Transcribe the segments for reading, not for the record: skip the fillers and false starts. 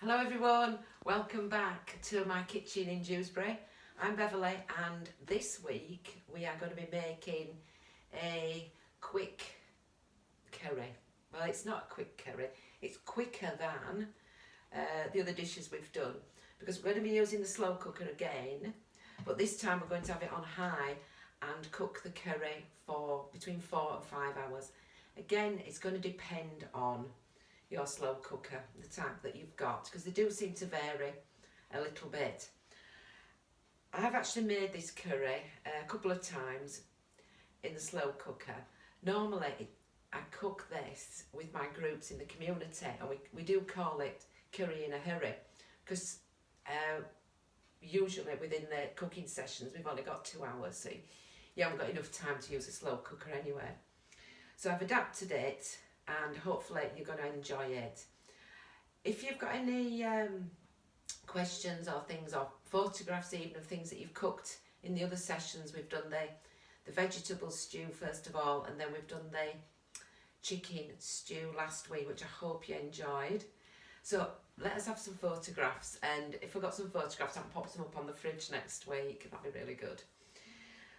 Hello everyone, welcome back to my kitchen in Dewsbury. I'm Beverly and this week we are going to be making a quick curry. Well, it's not a quick curry, it's quicker than the other dishes we've done because we're going to be using the slow cooker again, but this time we're going to have it on high and cook the curry for between 4 and 5 hours. Again, it's going to depend on your slow cooker, the type that you've got, because they do seem to vary a little bit. I've actually made this curry a couple of times in the slow cooker. Normally I cook this with my groups in the community and we do call it curry in a hurry because usually within the cooking sessions we've only got 2 hours, so you haven't got enough time to use a slow cooker anyway. So I've adapted it and hopefully you're going to enjoy it. If you've got any questions or things, or photographs even of things that you've cooked in the other sessions, we've done the vegetable stew first of all, and then we've done the chicken stew last week, which I hope you enjoyed. So let us have some photographs, and if we've got some photographs I can pop some up on the fridge next week, that'd be really good.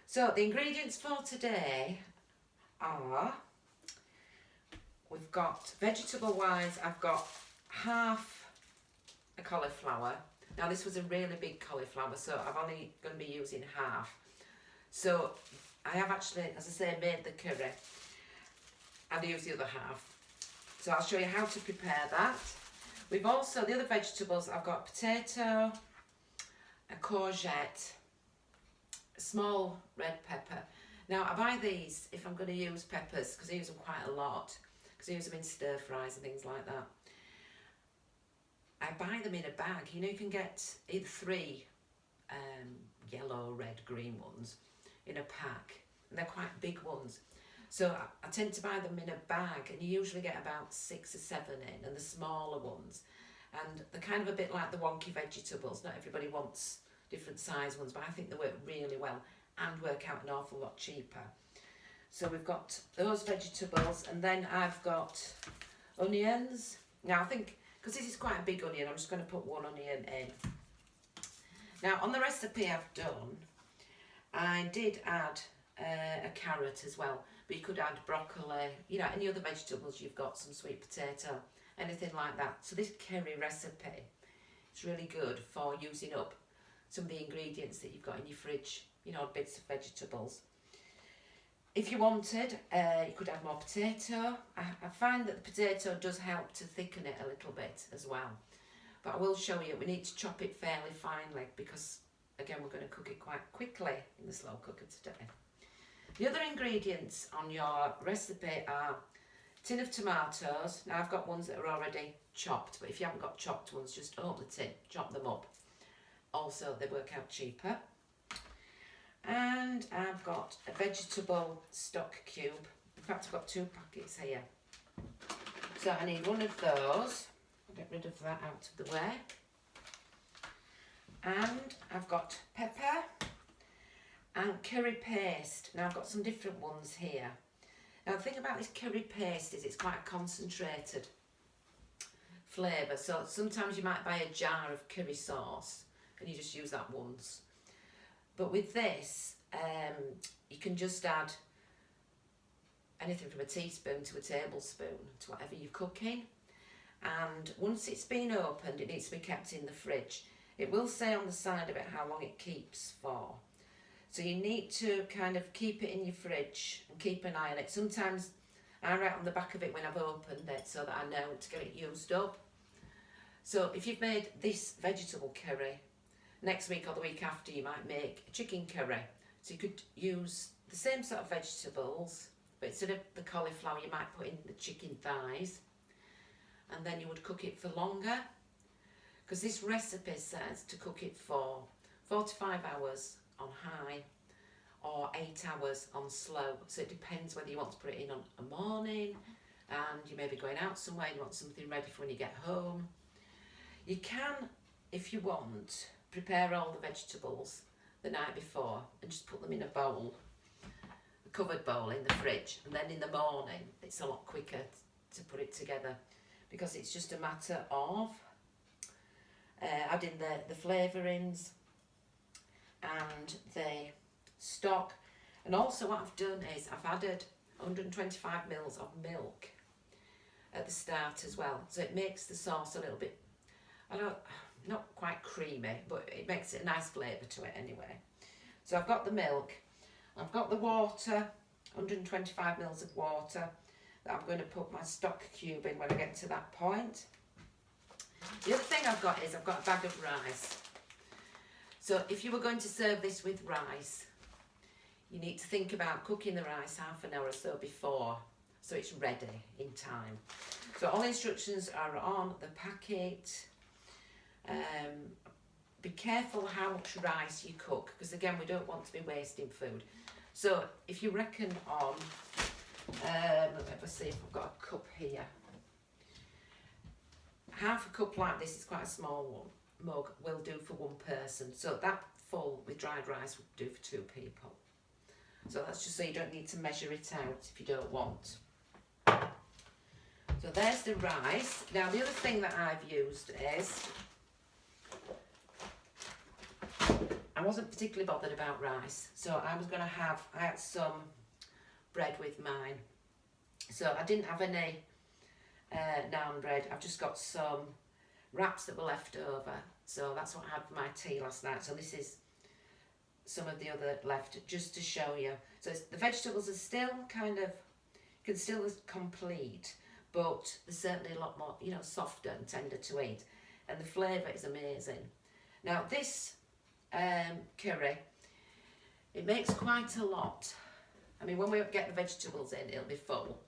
So the ingredients for today are, we've got, vegetable wise, I've got half a cauliflower. Now this was a really big cauliflower, so I'm only going to be using half. So I have actually, as I say, made the curry and used the other half. So I'll show you how to prepare that. We've also, the other vegetables, I've got potato, a courgette, a small red pepper. Now I buy these if I'm going to use peppers because I use them quite a lot, because I use them in stir fries and things like that. I buy them in a bag. You know, you can get either 3 yellow, red, green ones in a pack, and they're quite big ones. So I tend to buy them in a bag, and you usually get about 6 or 7 in, and the smaller ones. And they're kind of a bit like the wonky vegetables. Not everybody wants different size ones, but I think they work really well and work out an awful lot cheaper. So we've got those vegetables, and then I've got onions. Now I think, because this is quite a big onion, I'm just going to put 1 onion in. Now on the recipe I've done, I did add a carrot as well, but you could add broccoli, you know, any other vegetables you've got, some sweet potato, anything like that. So this curry recipe is really good for using up some of the ingredients that you've got in your fridge, you know, bits of vegetables. If you wanted, you could add more potato. I find that the potato does help to thicken it a little bit as well. But I will show you, we need to chop it fairly finely because, again, we're going to cook it quite quickly in the slow cooker today. The other ingredients on your recipe are a tin of tomatoes. Now I've got ones that are already chopped, but if you haven't got chopped ones, just open the tin, chop them up. Also, they work out cheaper. And I've got a vegetable stock cube. In fact, I've got 2 packets here. So I need one of those. I'll get rid of that out of the way. And I've got pepper and curry paste. Now I've got some different ones here. Now the thing about this curry paste is it's quite a concentrated flavour. So sometimes you might buy a jar of curry sauce and you just use that once. But with this, you can just add anything from a teaspoon to a tablespoon to whatever you're cooking. And once it's been opened, it needs to be kept in the fridge. It will say on the side of it how long it keeps for. So you need to kind of keep it in your fridge and keep an eye on it. Sometimes I write on the back of it when I've opened it so that I know to get it used up. So if you've made this vegetable curry, next week or the week after you might make a chicken curry. So you could use the same sort of vegetables, but instead of the cauliflower you might put in the chicken thighs, and then you would cook it for longer, because this recipe says to cook it for 4 to 5 hours on high or 8 hours on slow. So it depends whether you want to put it in on a morning and you may be going out somewhere and you want something ready for when you get home. You can, if you want, prepare all the vegetables the night before and just put them in a bowl, a covered bowl in the fridge, and then in the morning it's a lot quicker to put it together because it's just a matter of add in the flavourings and the stock. And also what I've done is I've added 125 mils of milk at the start as well, so it makes the sauce a little bit, not quite creamy, but it makes it a nice flavour to it anyway. So I've got the milk, I've got the water, 125 mils of water that I'm going to put my stock cube in when I get to that point. The other thing I've got is I've got a bag of rice. So if you were going to serve this with rice, you need to think about cooking the rice half an hour or so before, so it's ready in time. So all the instructions are on the packet. Be careful how much rice you cook, because again, we don't want to be wasting food. So if you reckon on, let me see if I've got a cup here. Half a cup like this, is quite a small one, mug, will do for one person. So that full with dried rice would do for 2 people. So that's just so you don't need to measure it out if you don't want. So there's the rice. Now the other thing that I've used is, I wasn't particularly bothered about rice, so I had some bread with mine. So I didn't have any naan bread. I've just got some wraps that were left over. So that's what I had for my tea last night. So this is some of the other left, just to show you. So the vegetables are still kind of, can still complete, but they're certainly a lot more, you know, softer and tender to eat. And the flavour is amazing. Now this curry, it makes quite a lot. I mean, when we get the vegetables in, it'll be full.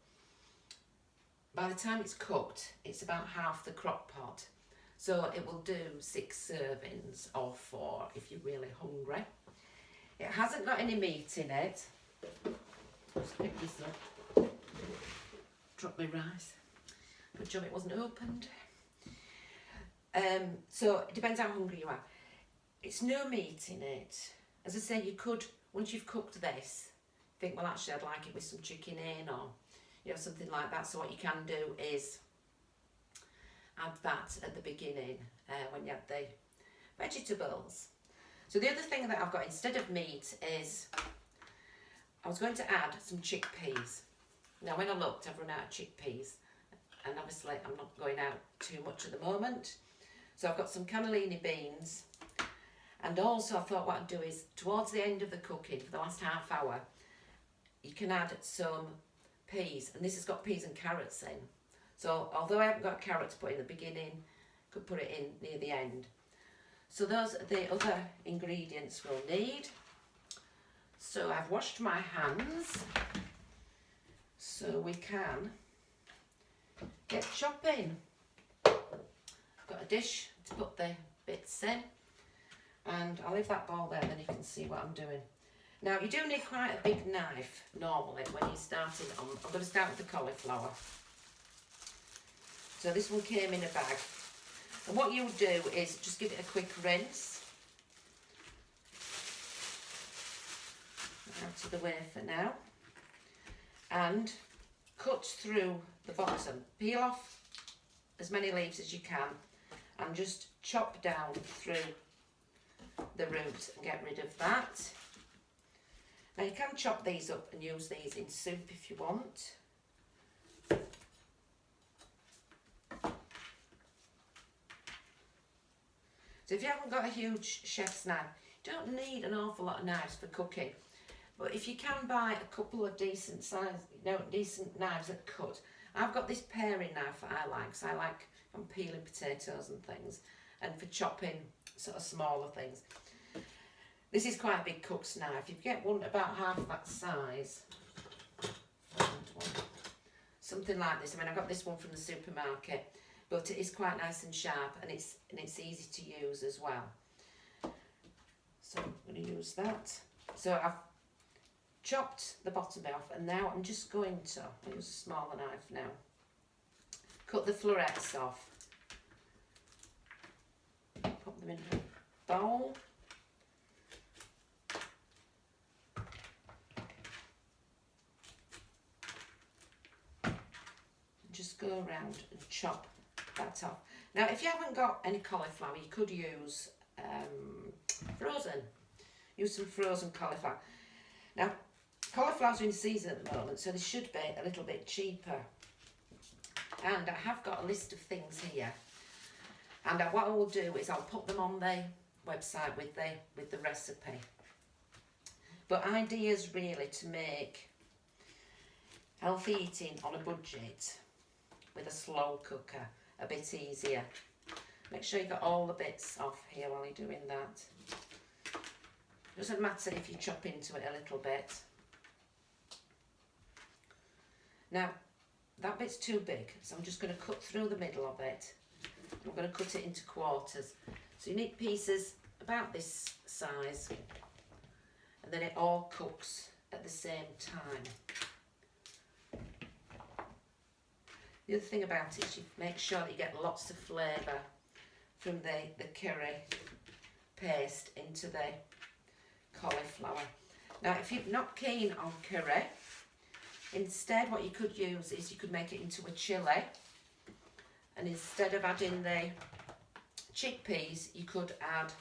By the time it's cooked, it's about half the crock pot. So it will do 6 servings or 4 if you're really hungry. It hasn't got any meat in it. Just pick this up. Drop my rice. Good job it wasn't opened. So it depends how hungry you are. It's no meat in it. As I say, you could, once you've cooked this, think, well, actually I'd like it with some chicken in, or you know, something like that. So what you can do is add that at the beginning when you add the vegetables. So the other thing that I've got instead of meat is, I was going to add some chickpeas. Now when I looked, I've run out of chickpeas, and obviously I'm not going out too much at the moment. So I've got some cannellini beans, and also I thought what I'd do is, towards the end of the cooking, for the last half hour, you can add some peas, and this has got peas and carrots in. So although I haven't got carrots put in the beginning, could put it in near the end. So those are the other ingredients we'll need. So I've washed my hands, so we can get chopping. I've got a dish to put the bits in, and I'll leave that bowl there, then you can see what I'm doing. Now you do need quite a big knife normally when you're starting on. I'm going to start with the cauliflower. So this one came in a bag. And what you'll do is just give it a quick rinse. Out of the way for now. And cut through the bottom. Peel off as many leaves as you can, and just chop down through the root and get rid of that. Now you can chop these up and use these in soup if you want. So if you haven't got a huge chef's knife, you don't need an awful lot of knives for cooking. But if you can buy a couple of decent size, decent knives that cut. I've got this paring knife that I like, so I like I'm peeling potatoes and things, and for chopping sort of smaller things. This is quite a big cook's knife. You get one about half that size. Something like this. I mean, I got this one from the supermarket, but it is quite nice and sharp, and it's easy to use as well. So I'm going to use that. So I've chopped the bottom off, and now I'm just going to use a smaller knife now. Cut the florets off. Put them in a bowl. Just go around and chop that off. Now, if you haven't got any cauliflower, you could use frozen. Use some frozen cauliflower. Now, cauliflowers are in season at the moment, so they should be a little bit cheaper. And I have got a list of things here. And what I will do is I'll put them on the website with the recipe. But ideas really to make healthy eating on a budget with a slow cooker a bit easier. Make sure you got all the bits off here while you're doing that. Doesn't matter if you chop into it a little bit. Now, that bit's too big, so I'm just going to cut through the middle of it. I'm going to cut it into quarters. So you need pieces about this size, and then it all cooks at the same time. The other thing about it is you make sure that you get lots of flavour from the curry paste into the cauliflower. Now, if you're not keen on curry, instead what you could use is you could make it into a chilli, and instead of adding the chickpeas, you could add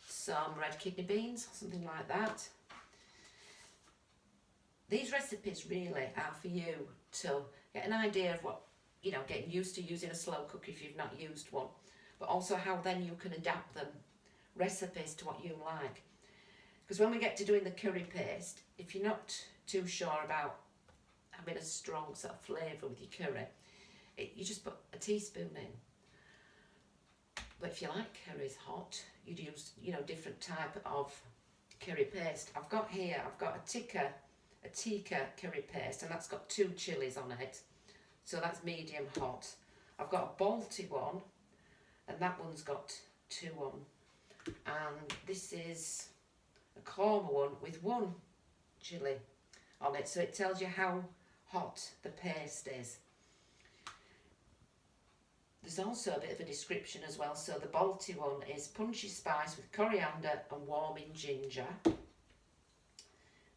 some red kidney beans, something like that. These recipes really are for you to get an idea of what, getting used to using a slow cooker if you've not used one, but also how then you can adapt them, recipes to what you like. Because when we get to doing the curry paste, if you're not too sure about having a strong sort of flavour with your curry, you just put a teaspoon in. But if you like curries hot, you'd use, different type of curry paste. I've got a tikka curry paste, and that's got 2 chilies on it. So that's medium hot. I've got a Balti one, and that one's got 2 on. And this is a korma one with 1 chili on it. So it tells you how hot the paste is. There's also a bit of a description as well. So the Balti one is punchy spice with coriander and warming ginger.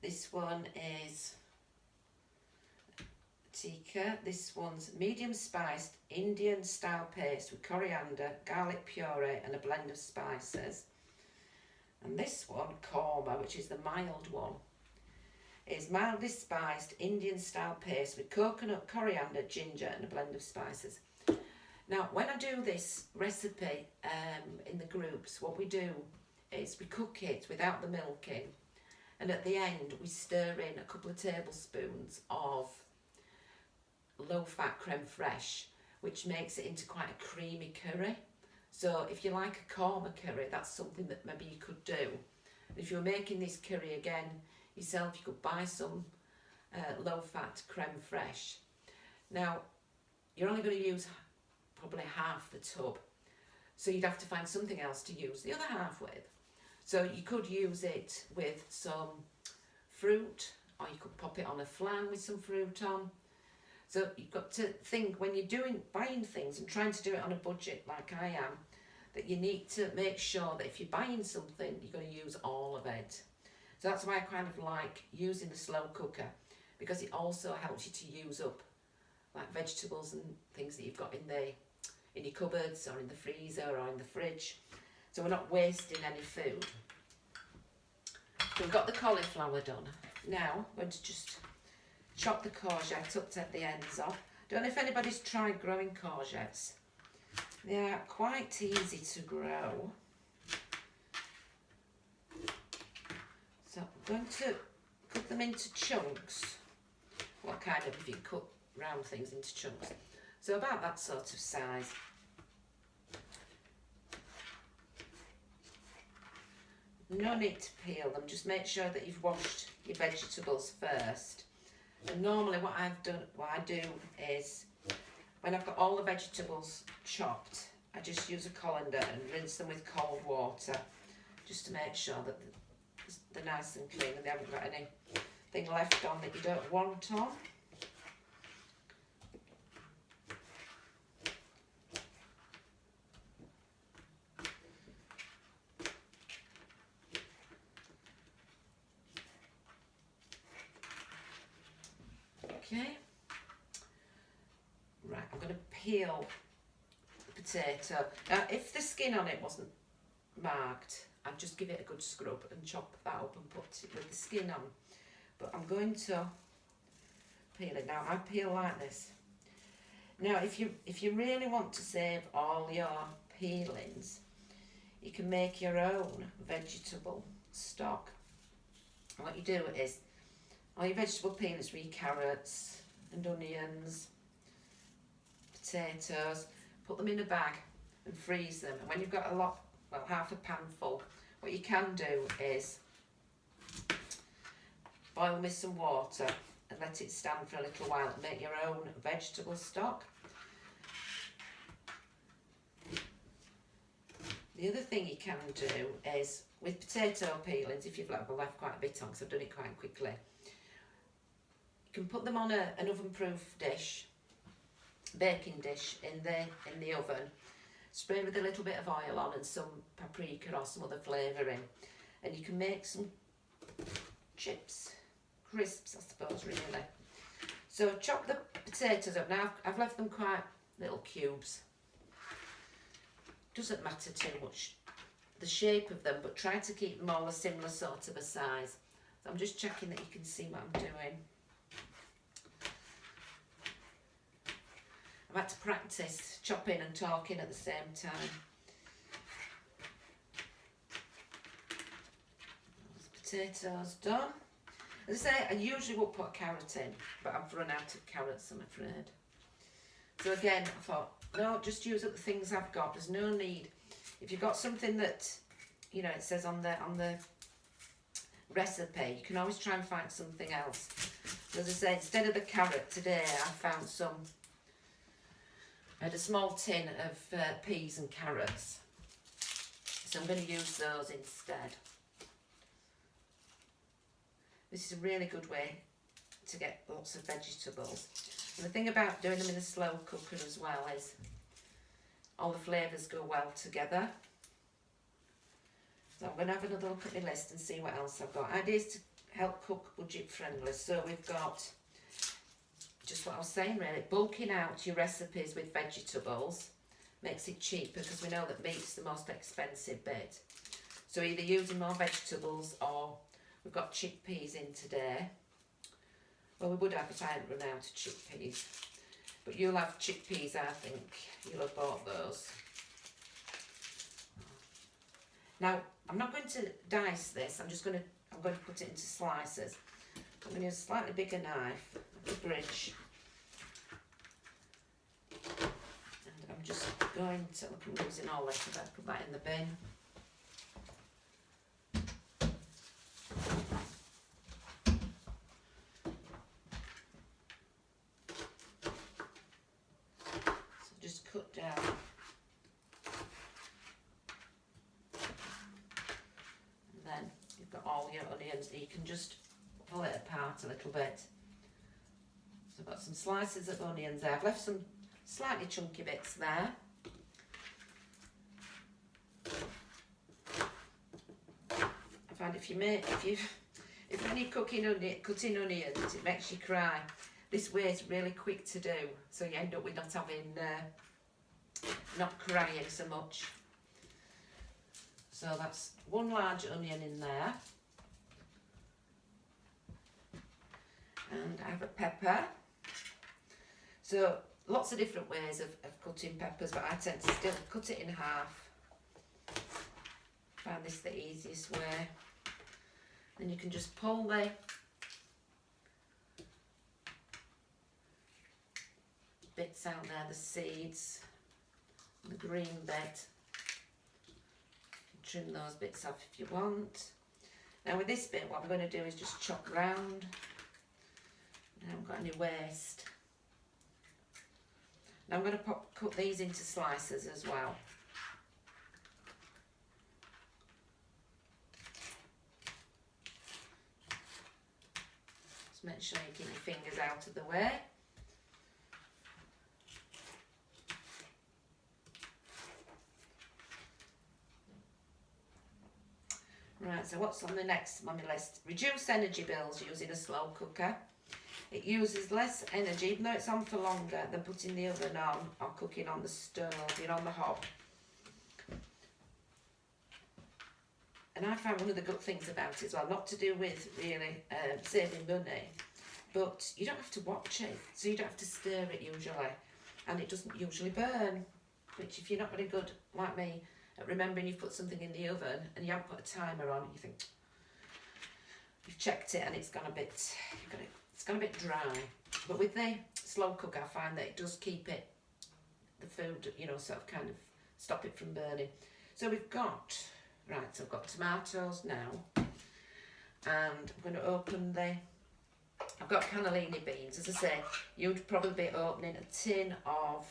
This one is tikka. This one's medium spiced Indian style paste with coriander, garlic puree and a blend of spices. And this one, korma, which is the mild one, is mildly spiced Indian style paste with coconut, coriander, ginger and a blend of spices. Now, when I do this recipe in the groups, what we do is we cook it without the milk in, and at the end we stir in a couple of tablespoons of low-fat creme fraiche, which makes it into quite a creamy curry. So if you like a korma curry, that's something that maybe you could do. And if you're making this curry again yourself, you could buy some low-fat creme fraiche. Now, you're only going to use probably half the tub, so you'd have to find something else to use the other half with. So you could use it with some fruit, or you could pop it on a flan with some fruit on. So you've got to think, when you're buying things and trying to do it on a budget like I am, that you need to make sure that if you're buying something, you're going to use all of it. So that's why I kind of like using the slow cooker, because it also helps you to use up like vegetables and things that you've got in your cupboards or in the freezer or in the fridge. So we're not wasting any food. So we've got the cauliflower done. Now I'm going to just chop the courgette up, take the ends off. Don't know if anybody's tried growing courgettes. They are quite easy to grow. So I'm going to cut them into chunks. What kind of, if you cut round things into chunks. So about that sort of size. No need to peel them, just make sure that you've washed your vegetables first. And normally what I do is, when I've got all the vegetables chopped, I just use a colander and rinse them with cold water, just to make sure that they're nice and clean and they haven't got anything left on that you don't want on. Okay, right, I'm going to peel the potato. Now, if the skin on it wasn't marked, I'd just give it a good scrub and chop that up and put it with the skin on. But I'm going to peel it now. I peel like this. Now, if you really want to save all your peelings, you can make your own vegetable stock. And what you do is, all your vegetable peelings for your carrots and onions, potatoes, put them in a bag and freeze them. And when you've got a lot, well, half a pan full, what you can do is boil them with some water and let it stand for a little while and make your own vegetable stock. The other thing you can do is, with potato peelings, if you've left quite a bit on, because I've done it quite quickly, you can put them on an oven-proof dish, baking dish in the oven, spray with a little bit of oil on and some paprika or some other flavouring, and you can make some chips, crisps, I suppose, really. So chop the potatoes up. Now I've left them quite little cubes. Doesn't matter too much the shape of them, but try to keep them all a similar sort of a size. So I'm just checking that you can see what I'm doing. I've had to practice chopping and talking at the same time. Potatoes done. As I say, I usually would put a carrot in, but I've run out of carrots, I'm afraid. So again, I thought, no, just use up the things I've got. There's no need. If you've got something that, you know, it says on the recipe, you can always try and find something else. So as I say, instead of the carrot today, I found some. I had a small tin of peas and carrots, so I'm going to use those instead. This is a really good way to get lots of vegetables. And the thing about doing them in a slow cooker as well is all the flavours go well together. So I'm going to have another look at my list and see what else I've got. Ideas to help cook budget friendly. So we've got, just what I was saying really, bulking out your recipes with vegetables makes it cheaper, because we know that meat's the most expensive bit. So either using more vegetables, or we've got chickpeas in today. Well, we would have if I hadn't run out of chickpeas. But you'll have chickpeas, I think. You'll have bought those. Now, I'm not going to dice this. I'm going to put it into slices. I'm going to use a slightly bigger knife, the bridge. And I'm just going to, look, I'm losing all this, I better put that in the bin. Cut down. And then you've got all your onions. You can just pull it apart a little bit. So I've got some slices of onions there. I've left some slightly chunky bits there. I find if when you're cutting onions, it makes you cry. This way is really quick to do, so you end up with not having not crying so much. So that's one large onion in there, and I have a pepper. So lots of different ways of cutting peppers, but I tend to still cut it in half. Find this the easiest way. Then you can just pull the bits out there, the seeds, the green bit. Trim those bits off if you want. Now with this bit, what I'm going to do is just chop round. I haven't got any waste. Now I'm going to cut these into slices as well. Just make sure you keep your fingers out of the way. Right, so what's on the next on my list? Reduce energy bills using a slow cooker. It uses less energy, even though it's on for longer, than putting the oven on or cooking on the stove, on the hob. And I find one of the good things about it as well, not to do with really saving money, but you don't have to watch it, so you don't have to stir it usually, and it doesn't usually burn, which if you're not very good, like me, at remembering you've put something in the oven and you haven't put a timer on, you think, you've checked it and it's gone a bit dry. But with the slow cook, I find that it does keep it, the food, you know, sort of kind of stop it from burning. So we've got, right, so I've got tomatoes now, and I'm going to open I've got cannellini beans. As I say, you'd probably be opening a tin of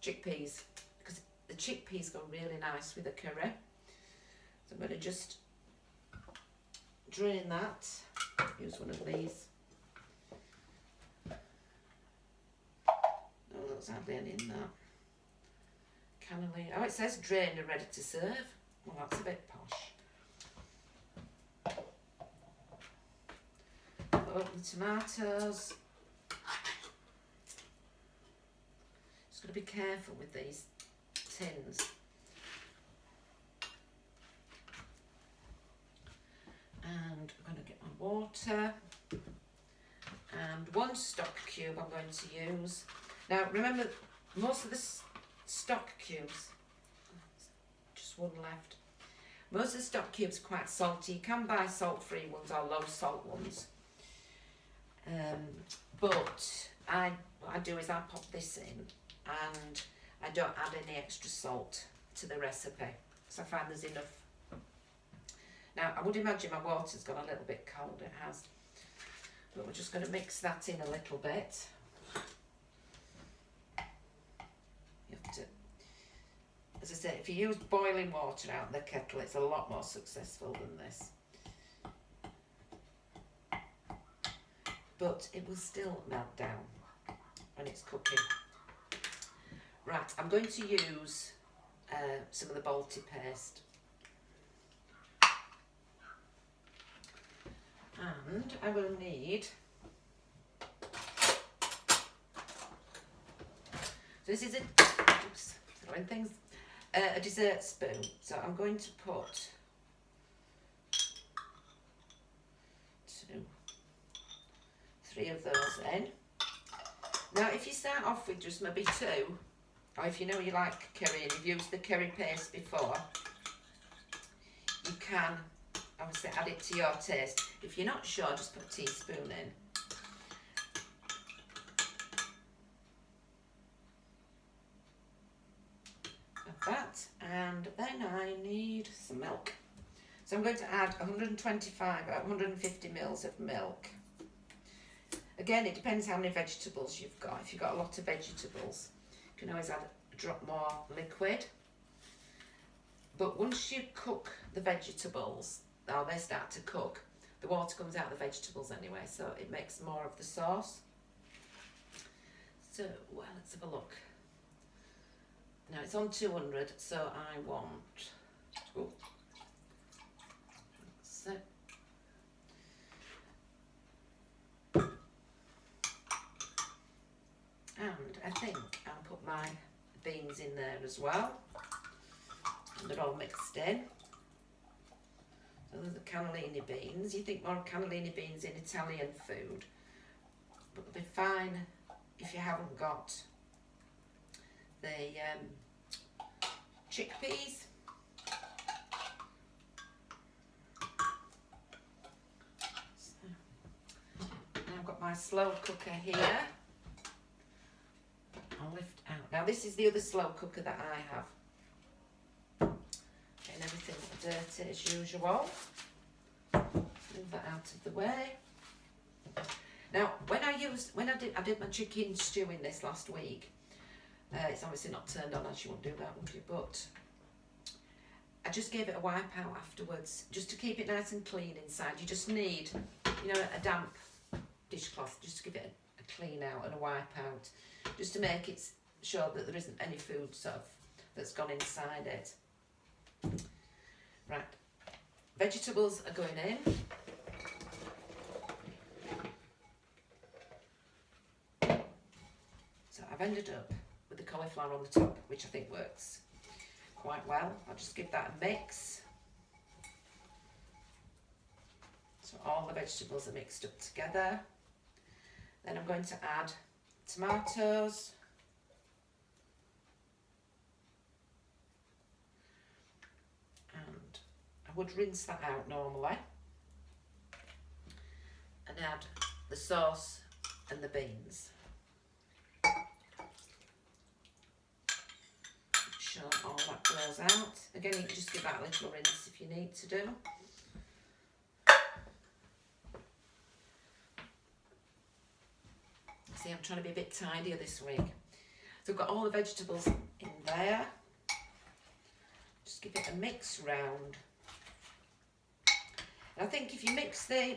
chickpeas, because the chickpeas go really nice with the curry. So I'm going to just drain that, use one of these. Oh, there's hardly any in that. Cannellini, oh, it says drained and ready to serve. Well, that's a bit posh. Open the tomatoes. Just got to be careful with these tins. And I'm going to get my water. And one stock cube I'm going to use. Now remember, most of the stock cubes, just one left. Most of the stock cubes are quite salty. You can buy salt-free ones or low salt ones. But what I do is I pop this in and I don't add any extra salt to the recipe, so I find there's enough. Now I would imagine my water's gone a little bit cold, it has, but we're just going to mix that in a little bit. You have to, as I said, if you use boiling water out of the kettle, it's a lot more successful than this. But it will still melt down when it's cooking. Right, I'm going to use some of the Balti paste. And I will need, so this is oops, throwing things, a dessert spoon. So I'm going to put 2, 3 of those in. Now if you start off with just maybe 2, or if you know you like curry and you've used the curry paste before, you can obviously add it to your taste. If you're not sure, just put a teaspoon in. Like that, and then I need some milk. So I'm going to add 150 mils of milk. Again, it depends how many vegetables you've got. If you've got a lot of vegetables, you can always add a drop more liquid. But once you cook the vegetables, or they start to cook, the water comes out of the vegetables anyway, so it makes more of the sauce. So, well, let's have a look. Now it's on 200, so I want, oh, so, and I think I'll put my beans in there as well, and they're all mixed in. So there's the cannellini beans. You think more of cannellini beans in Italian food, but they'll be fine if you haven't got the chickpeas. So, I've got my slow cooker here. I'll lift out. Now this is the other slow cooker that I have. Getting everything dirty as usual. Move that out of the way. Now when I did my chicken stew in this last week, it's obviously not turned on, as you won't do that, would you? But I just gave it a wipe out afterwards, just to keep it nice and clean inside. You just need, you know, a damp dishcloth, just to give it a clean out and a wipe out, just to make it sure that there isn't any food sort of that's gone inside it. Right, vegetables are going in. I've ended up with the cauliflower on the top, which I think works quite well. I'll just give that a mix. So all the vegetables are mixed up together. Then I'm going to add tomatoes. And I would rinse that out normally. And add the sauce and the beans. Make sure all that goes out. Again, you can just give that a little rinse if you need to do. See, I'm trying to be a bit tidier this week. So I've got all the vegetables in there. Just give it a mix round. And I think if you mix the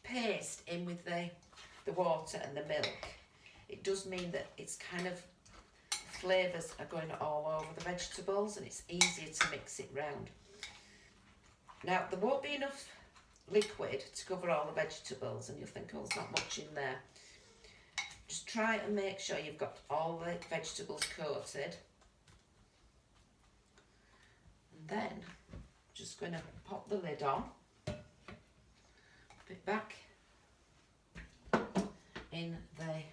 paste in with the water and the milk, it does mean that it's kind of, flavours are going all over the vegetables and it's easier to mix it round. Now, there won't be enough liquid to cover all the vegetables and you'll think, oh, there's not much in there. Just try and make sure you've got all the vegetables coated. And then, just going to pop the lid on, put it back in the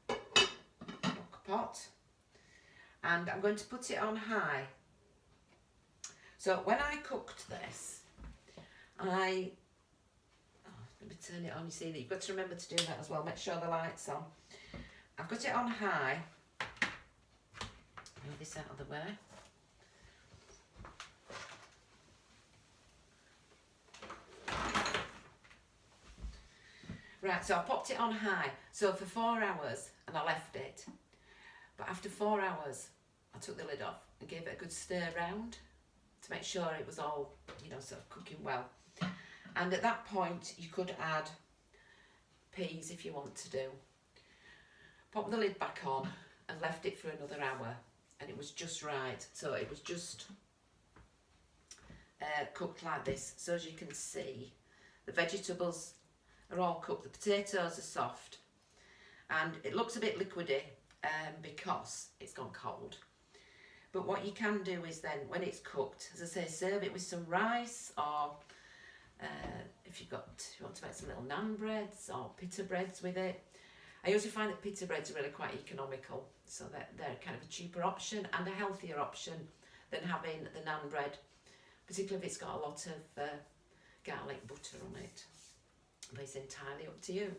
crock pot, and I'm going to put it on high. So when I cooked this, let me turn it on. You see that you've got to remember to do that as well. Make sure the light's on. I've got it on high. Move this out of the way. Right, so I popped it on high. So for 4 hours, and I left it. But after 4 hours, I took the lid off and gave it a good stir round to make sure it was all, you know, sort of cooking well. And at that point, you could add peas if you want to do. Pop the lid back on and left it for another hour. And it was just right. So it was just cooked like this. So as you can see, the vegetables are all cooked. The potatoes are soft. And it looks a bit liquidy because it's gone cold. But what you can do is then, when it's cooked, as I say, serve it with some rice, or if you want to make some little naan breads or pita breads with it. I usually find that pita breads are really quite economical, so they're kind of a cheaper option and a healthier option than having the naan bread, particularly if it's got a lot of garlic butter on it. But it's entirely up to you.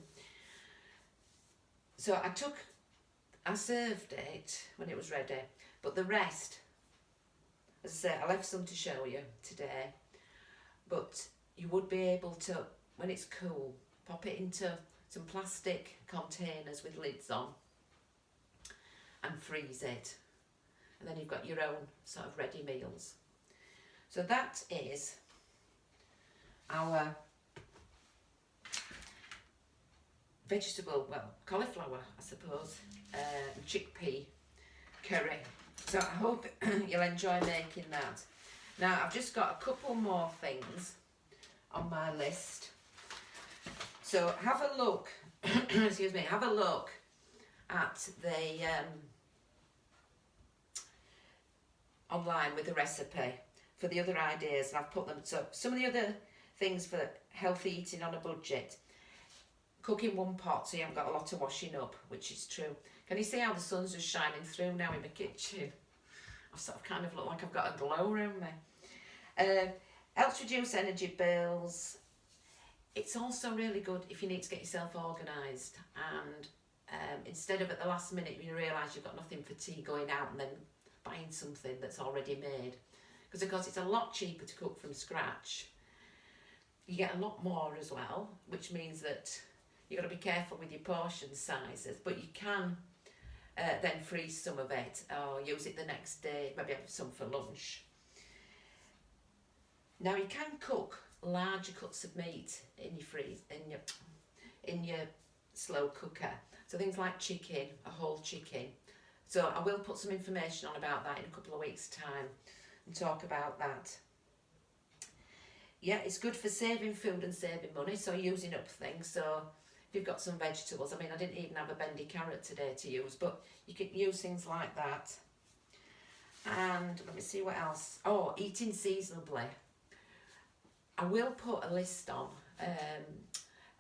So I served it when it was ready, but the rest, as I say, I left some to show you today, but you would be able to, when it's cool, pop it into some plastic containers with lids on and freeze it. And then you've got your own sort of ready meals. So that is our vegetable, well, cauliflower, I suppose, chickpea curry. So I hope you'll enjoy making that. Now, I've just got a couple more things on my list. So have a look, excuse me, have a look at the online with the recipe for the other ideas, and I've put them. So some of the other things for healthy eating on a budget: cook in one pot so you haven't got a lot of washing up, which is true. Can you see how the sun's just shining through now in my kitchen? I've sort of kind of look like I've got a glow around me. Helps reduce energy bills. It's also really good if you need to get yourself organised, and instead of at the last minute you realise you've got nothing for tea, going out and then buying something that's already made. Because of course it's a lot cheaper to cook from scratch. You get a lot more as well, which means that you've got to be careful with your portion sizes, but you can then freeze some of it or use it the next day, maybe have some for lunch. Now you can cook larger cuts of meat in your slow cooker. So things like chicken, a whole chicken. So I will put some information on about that in a couple of weeks' time and talk about that. Yeah, it's good for saving food and saving money, so using up things. So if you've got some vegetables. I mean, I didn't even have a bendy carrot today to use, but you can use things like that. And let me see what else. Oh, eating seasonably. I will put a list on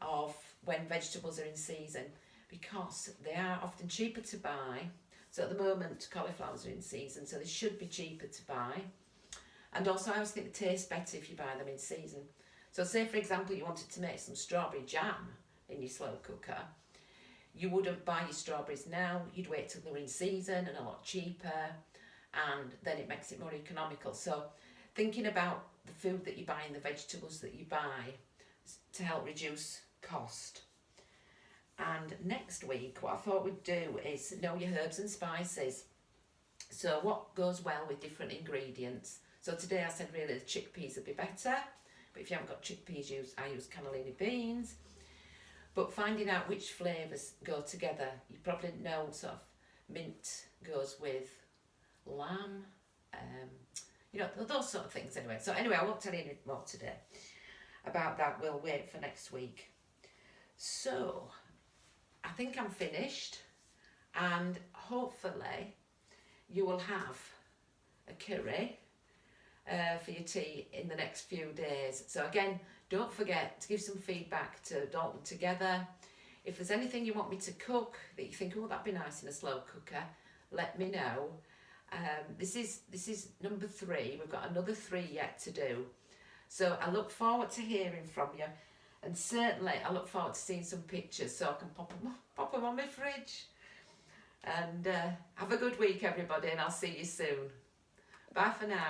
of when vegetables are in season, because they are often cheaper to buy. So at the moment, cauliflowers are in season, so they should be cheaper to buy. And also, I always think they taste better if you buy them in season. So say, for example, you wanted to make some strawberry jam in your slow cooker. You wouldn't buy your strawberries now, you'd wait till they're in season and a lot cheaper, and then it makes it more economical. So thinking about the food that you buy and the vegetables that you buy to help reduce cost. And next week, what I thought we'd do is know your herbs and spices. So what goes well with different ingredients. So today I said really the chickpeas would be better, but if you haven't got chickpeas, I use cannellini beans. But finding out which flavours go together, you probably know sort of mint goes with lamb, you know, those sort of things anyway. So anyway, I won't tell you any more today about that. We'll wait for next week. So I think I'm finished, and hopefully you will have a curry for your tea in the next few days. So again, don't forget to give some feedback to Dalton Together. If there's anything you want me to cook that you think, oh, that'd be nice in a slow cooker, let me know. This is number 3. We've got another 3 yet to do. So I look forward to hearing from you, and certainly I look forward to seeing some pictures so I can pop them on my fridge. And have a good week, everybody, and I'll see you soon. Bye for now.